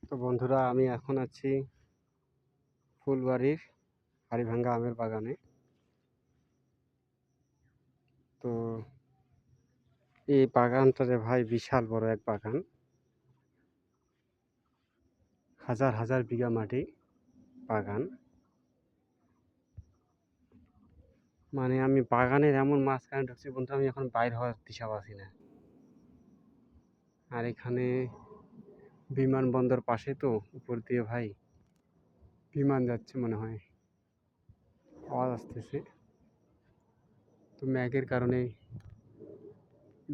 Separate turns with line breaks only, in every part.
তো বন্ধুরা, আমি এখন আছি ফুলবাড়ির হাড়িভাঙ্গা আমের বাগানে। তো এই বাগানটা যে ভাই বিশাল বড় এক বাগান, হাজার হাজার বিঘা মাটি বাগান। মানে আমি বাগানের এমন মাঝখানে ঢুকছি বন্ধু, আমি এখন বাইর হওয়ার দিশা পাচ্ছি না। আর এখানে বিমানবন্দর পাশে, তো উপর দিয়ে ভাই বিমান যাচ্ছে মনে হয়, আওয়াজ আসতেছে। তো ম্যাগের কারণে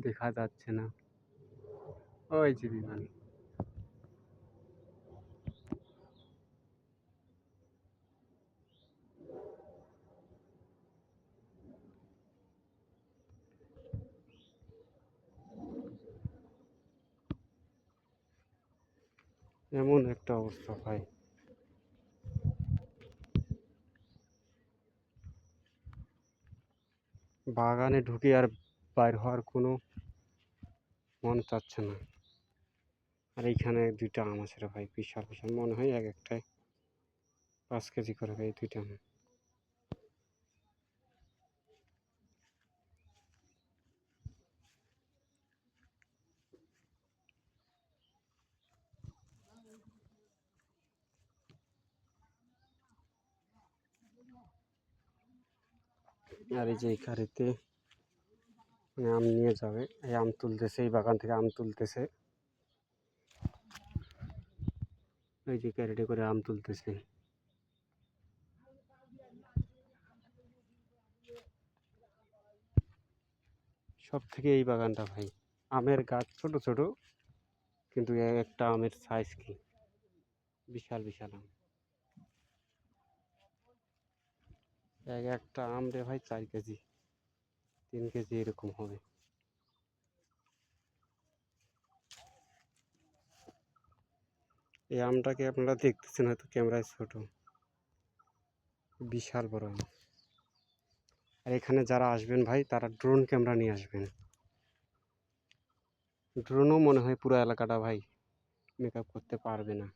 দেখা যাচ্ছে না। ওই যে বিমান। এমন একটা অবস্থা ভাই। বাগানে ঢুকে আর বাইর হওয়ার কোনো মন চাচ্ছে না। আর এইখানে দুইটা আম আছে রে ভাই, বিশাল বিশাল, মনে হয় এক একটায় 5 কেজি করে ভাই, দুইটা আম। আর এই যে এই গাড়িতে আম নিয়ে যাবে, এই আম তুলতেছে, এই বাগান থেকে আম তুলতেছে। এই যে ক্যারেটে করে আম তুলতেছে। সব থেকে এই বাগানটা ভাই, আমের গাছ ছোট ছোট, কিন্তু একটা আমের সাইজ কি বিশাল বিশাল আম। একটা আম রে ভাই 4 কেজি 3 কেজি এরকম হবে। এই আমটাকে আপনারা দেখতেছেন হয়তো ক্যামেরায় ছোট, বিশাল বড় আম। আর এখানে যারা আসবেন ভাই, তারা ড্রোন ক্যামেরা নিয়ে আসবেন। ড্রোনও মনে হয় পুরো এলাকাটা ভাই মেকআপ করতে পারবে না।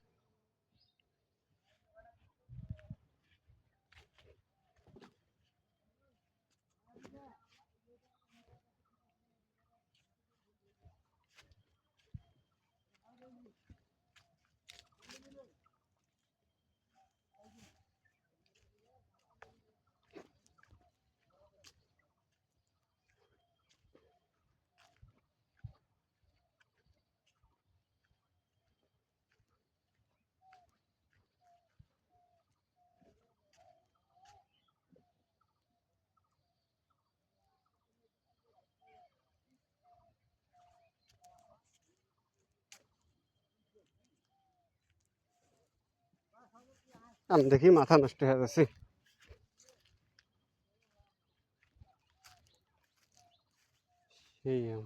আম দেখি মাথা নষ্ট হয়ে যাচ্ছে। সেই আম।